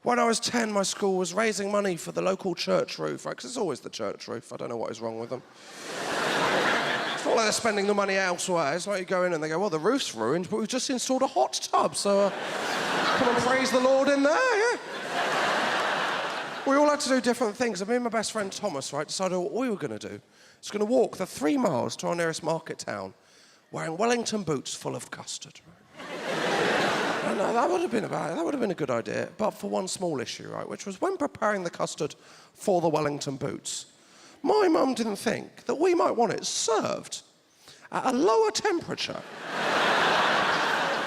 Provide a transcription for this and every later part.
When I was 10, my school was raising money for the local church roof, right? Because it's always the church roof. I don't know what is wrong with them. It's not like they're spending the money elsewhere. It's like you go in and they go, well, the roof's ruined, but we've just installed a hot tub, so come and praise the Lord in there, yeah? We all had to do different things. And me and my best friend Thomas, right, decided what we were going to do. It's going to walk the 3 miles to our nearest market town wearing Wellington boots full of custard. Right? No, that would have been a good idea, but for one small issue, right, which was when preparing the custard for the Wellington boots, my mum didn't think that we might want it served at a lower temperature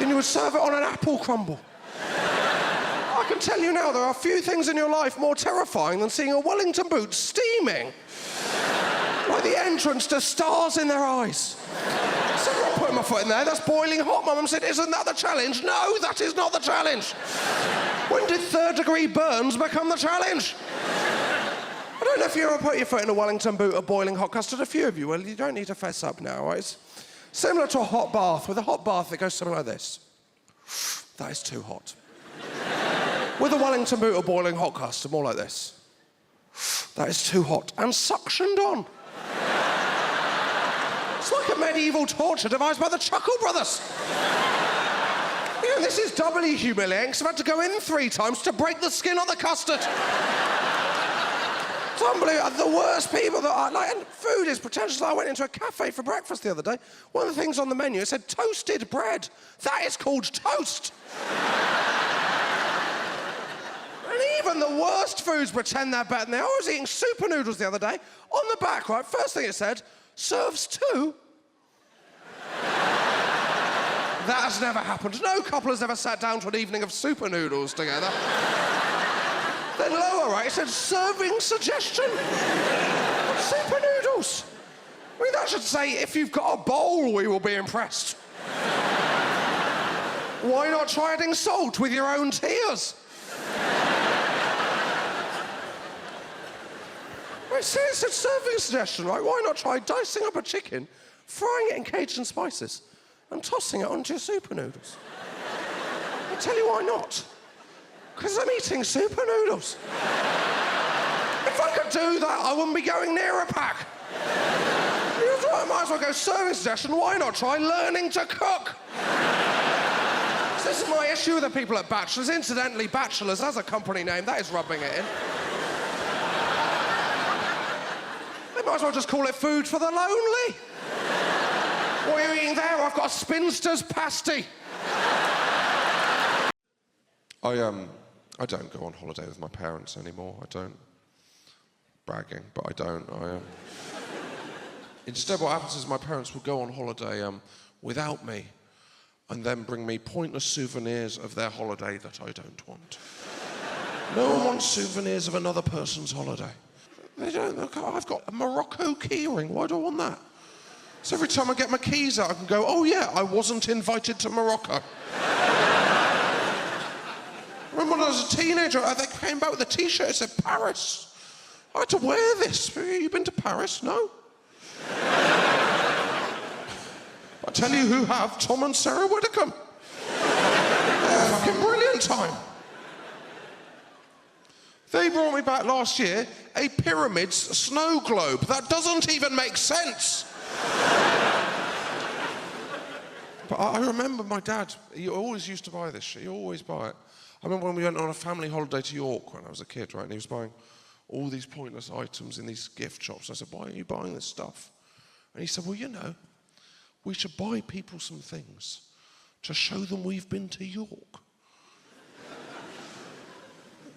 than you would serve it on an apple crumble. I can tell you now, there are few things in your life more terrifying than seeing a Wellington boot steaming, like the entrance to stars in their eyes. So I'm not putting my foot in there, that's boiling hot. My mum said, isn't that the challenge? No, that is not the challenge. When did 3rd-degree burns become the challenge? I don't know if you ever put your foot in a Wellington boot of boiling hot custard. A few of you will. You don't need to fess up now, right? It's similar to a hot bath. With a hot bath, it goes something like this. That is too hot. With a Wellington boot of boiling hot custard, more like this. That is too hot. And suctioned on. It's like a medieval torture devised by the Chuckle Brothers. You know, this is doubly humiliating, because I've had to go in 3 times to break the skin on the custard. It's unbelievable. The worst people that are like, and food is pretentious. I went into a cafe for breakfast the other day. One of the things on the menu, it said toasted bread. That is called toast. And even the worst foods pretend they're better than they are. I was eating super noodles the other day. On the back, right, first thing it said, serves 2. That has never happened. No couple has ever sat down to an evening of super noodles together. Then lower, right, it said serving suggestion. Super noodles. I mean, that should say, if you've got a bowl, we will be impressed. Why not try adding salt with your own tears? Right, so it's a serving suggestion, right? Why not try dicing up a chicken, frying it in Cajun spices, and tossing it onto your super noodles? I'll tell you why not. Because I'm eating super noodles. If I could do that, I wouldn't be going near a pack. I might as well go serving suggestion. Why not try learning to cook? So this is my issue with the people at Bachelors. Incidentally, Bachelors as a company name, that is rubbing it in. They might as well just call it food for the lonely. What are you eating there? I've got a spinster's pasty. I don't go on holiday with my parents anymore. I don't. Bragging, but I don't. Instead, what happens is my parents will go on holiday without me and then bring me pointless souvenirs of their holiday that I don't want. No one wants souvenirs of another person's holiday. They don't. Look, I've got a Morocco keyring. Why do I want that? So every time I get my keys out, I can go, oh yeah, I wasn't invited to Morocco. Remember when I was a teenager, they came back with a T-shirt that said Paris. I had to wear this. Have you been to Paris? No. I tell you who have, Tom and Sarah Widdicombe. They're a fucking brilliant time. They brought me back last year a Pyramids snow globe. That doesn't even make sense. But I remember my dad, he always used to buy this shit. He always buy it. I remember when we went on a family holiday to York when I was a kid, right? And he was buying all these pointless items in these gift shops. I said, why are you buying this stuff? And he said, well, you know, we should buy people some things to show them we've been to York.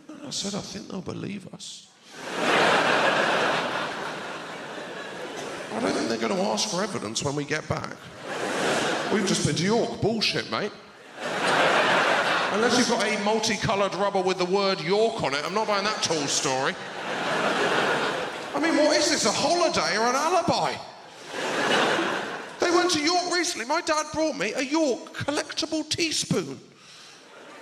And I said, I think they'll believe us. I don't think they're going to ask for evidence when we get back. We've just been to York. Bullshit, mate. Unless you've got a multicoloured rubber with the word York on it, I'm not buying that tall story. I mean, what is this, a holiday or an alibi? They went to York recently. My dad brought me a York collectible teaspoon.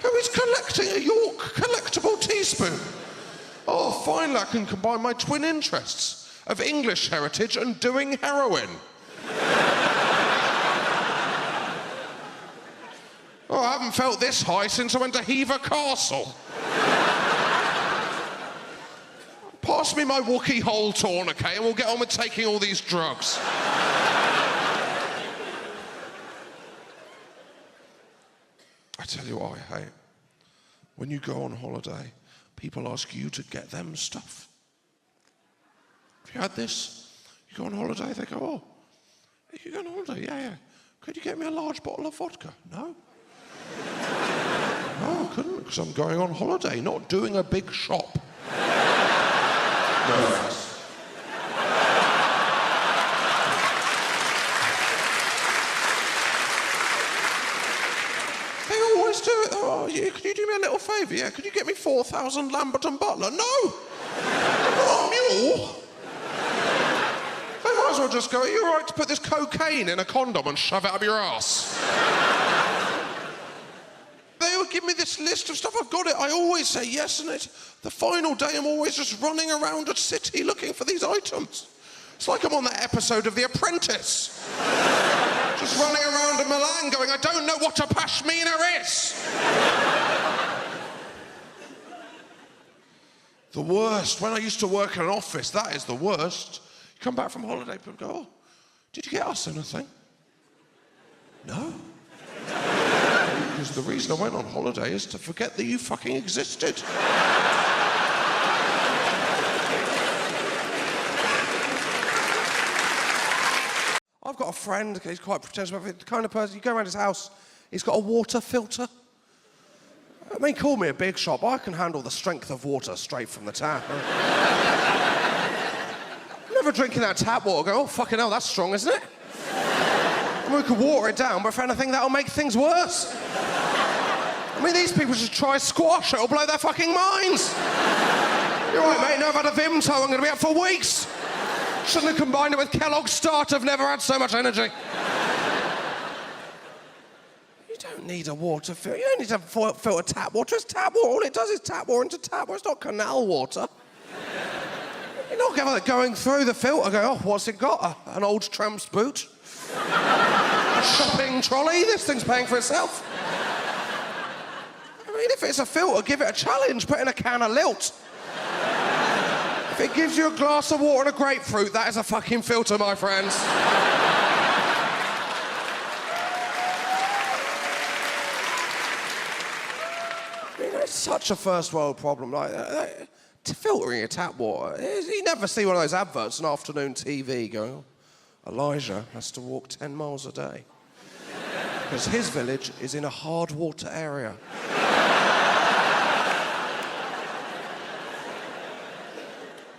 Who is collecting a York collectible teaspoon? Oh, finally I can combine my twin interests of English heritage and doing heroin. Oh, I haven't felt this high since I went to Hever Castle. pass me my Wookiee hole tourniquet and we'll get on with taking all these drugs. I tell you what I hate. When you go on holiday, people ask you to get them stuff. Have you had this? You go on holiday, they go, oh, you go on holiday? Yeah. Could you get me a large bottle of vodka? No. No, I couldn't, because I'm going on holiday, not doing a big shop. No thanks. They always do it. Oh, yeah, could you do me a little favour? Yeah, could you get me 4,000 Lambert and Butler? No! I'm not a mule! They might as well just go, are you all right to put this cocaine in a condom and shove it up your ass? They would give me this list of stuff, I've got it, I always say yes, and the final day I'm always just running around a city looking for these items. It's like I'm on that episode of The Apprentice. Just running around in Milan going, I don't know what a pashmina is. The worst, when I used to work in an office, that is the worst. You come back from holiday, people go, oh, did you get us anything? No. Because the reason I went on holiday is to forget that you fucking existed. I've got a friend, he's quite pretentious, but the kind of person, you go around his house, he's got a water filter. I mean, call me a big shot, but I can handle the strength of water straight from the tap. I'm never drinking that tap water, go, oh, fucking hell, that's strong, isn't it? I mean, we could water it down, but if anything, that'll make things worse. I mean, these people should try squash, it'll blow their fucking minds. You're right, mate, no, I've had a Vimto, I'm going to be up for weeks. Shouldn't have combined it with Kellogg's Start, I've never had so much energy. You don't need a water filter, you don't need to filter tap water, it's tap water, all it does is tap water into tap water, it's not canal water. You're not going through the filter, go, oh, what's it got? An old tramp's boot? A shopping trolley? This thing's paying for itself. I mean, if it's a filter, give it a challenge, put in a can of lilt. If it gives you a glass of water and a grapefruit, that is a fucking filter, my friends. I mean, it's such a first world problem. Like filtering your tap water. You never see one of those adverts on afternoon TV going, oh, Elijah has to walk 10 miles a day. Because his village is in a hard water area.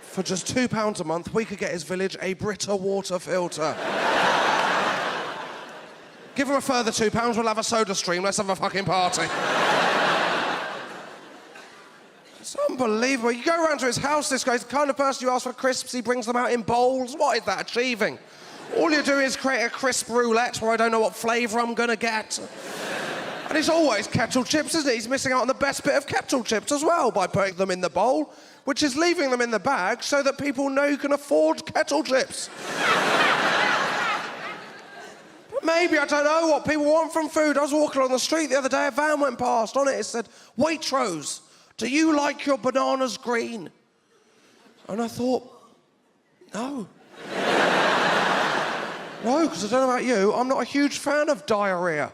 For just £2 a month, we could get his village a Brita water filter. Give him a further £2, we'll have a soda stream, let's have a fucking party. It's unbelievable. You go around to his house, this guy's the kind of person you ask for crisps, he brings them out in bowls. What is that achieving? All you do is create a crisp roulette where I don't know what flavour I'm going to get. And it's always kettle chips, isn't it? He's missing out on the best bit of kettle chips as well by putting them in the bowl, which is leaving them in the bag so that people know you can afford kettle chips. But maybe, I don't know what people want from food. I was walking on the street the other day, a van went past. On it said, Waitrose, do you like your bananas green? And I thought, no. No, because I don't know about you, I'm not a huge fan of diarrhea.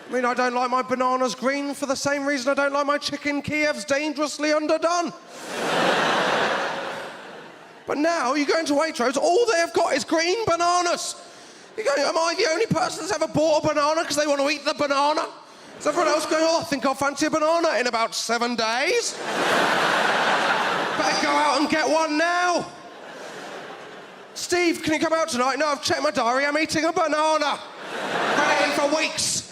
I mean, I don't like my bananas green for the same reason I don't like my chicken Kiev's dangerously underdone. But now, you go into Waitrose, all they've got is green bananas. You go, am I the only person that's ever bought a banana because they want to eat the banana? Is everyone else going, oh, I think I'll fancy a banana in about 7 days? Better go out and get one now. Steve, can you come out tonight? No, I've checked my diary, I'm eating a banana. Had it in for weeks.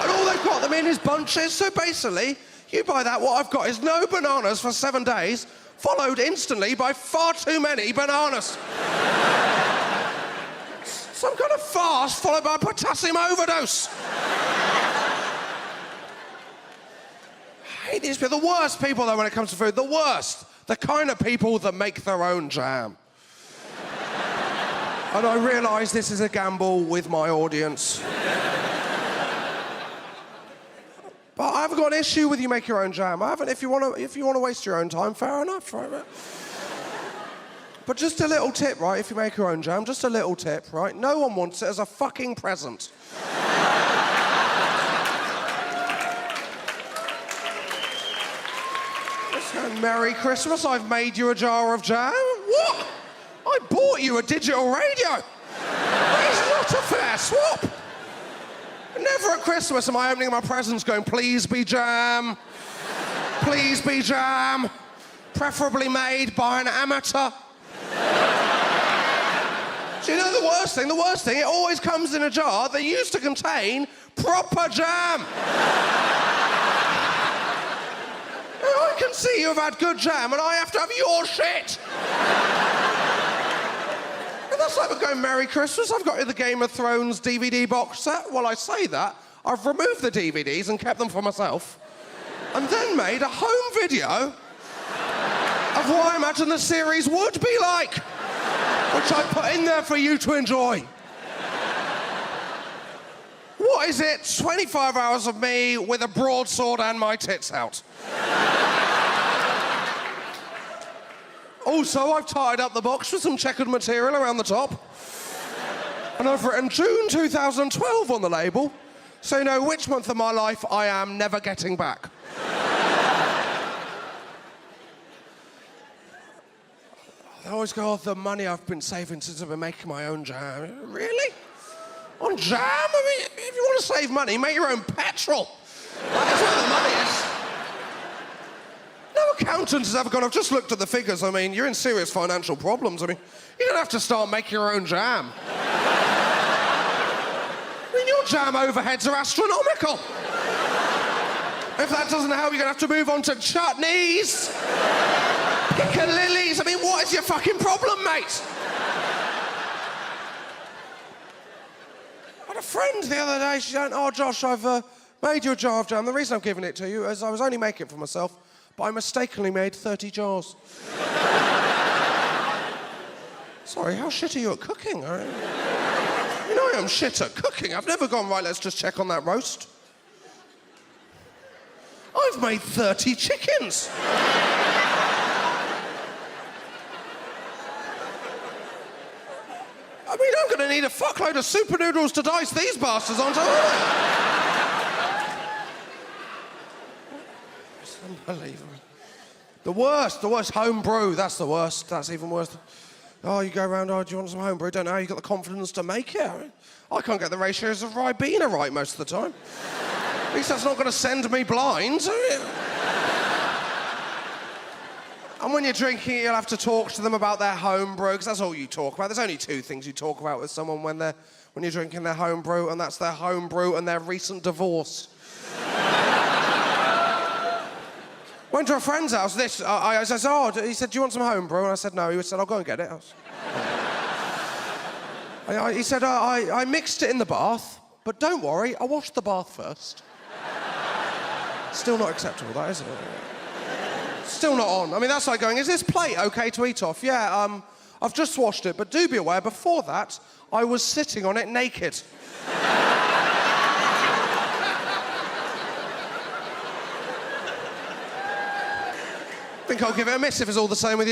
And all they've got them in is bunches, so basically, you buy that, what I've got is no bananas for 7 days, followed instantly by far too many bananas. Some kind of fast followed by a potassium overdose. I hate these people, the worst people though when it comes to food, the worst. The kind of people that make their own jam. And I realise this is a gamble with my audience. But I haven't got an issue with you make your own jam. I haven't. If you want to waste your own time, fair enough, right? But just a little tip, right? If you make your own jam, just a little tip, right? No one wants it as a fucking present. Merry Christmas, I've made you a jar of jam. What? I bought you a digital radio. It's not a fair swap. Never at Christmas am I opening my presents going, please be jam. Please be jam. Preferably made by an amateur. Do you know the worst thing? The worst thing, it always comes in a jar that used to contain proper jam. I can see you've had good jam and I have to have your shit. And that's like we're going Merry Christmas. I've got you the Game of Thrones DVD box set. Well, I say that. I've removed the DVDs and kept them for myself. And then made a home video of what I imagine the series would be like, which I put in there for you to enjoy. What is it? 25 hours of me with a broadsword and my tits out. Also, I've tied up the box with some checkered material around the top. And I've written June 2012 on the label, so you know which month of my life I am never getting back. I always go, oh, the money I've been saving since I've been making my own jam. Really? On jam? I mean, if you want to save money, make your own petrol. That's where the money is. No accountant has ever gone, I've just looked at the figures. I mean, you're in serious financial problems. I mean, you're going to have to start making your own jam. I mean, your jam overheads are astronomical. If that doesn't help, you're going to have to move on to chutneys, piccalillis. I mean, what is your fucking problem, mate? I had a friend the other day, she said, oh, Josh, I've made you a jar of jam. The reason I'm giving it to you is I was only making it for myself, but I mistakenly made 30 jars. Sorry, how shit are you at cooking? You know I am shit at cooking. I've never gone, right, let's just check on that roast. I've made 30 chickens. I mean, I'm going to need a fuckload of super noodles to dice these bastards onto. It's unbelievable. The worst, home brew. That's the worst. That's even worse. Oh, you go around, oh, do you want some home brew? Don't know how you got the confidence to make it. I can't get the ratios of Ribena right most of the time. At least that's not going to send me blind. And when you're drinking, you'll have to talk to them about their home brew, because that's all you talk about. There's only two things you talk about with someone when you're drinking their home brew, and that's their home brew and their recent divorce. Went to a friend's house, I said, oh, he said, do you want some home brew? And I said, no. He said, I'll go and get it. He said, I mixed it in the bath, but don't worry, I washed the bath first. Still not acceptable, that, is it? Still not on. I mean, that's like going, is this plate okay to eat off? Yeah, I've just washed it, but do be aware, before that, I was sitting on it naked. I think I'll give it a miss if it's all the same with you.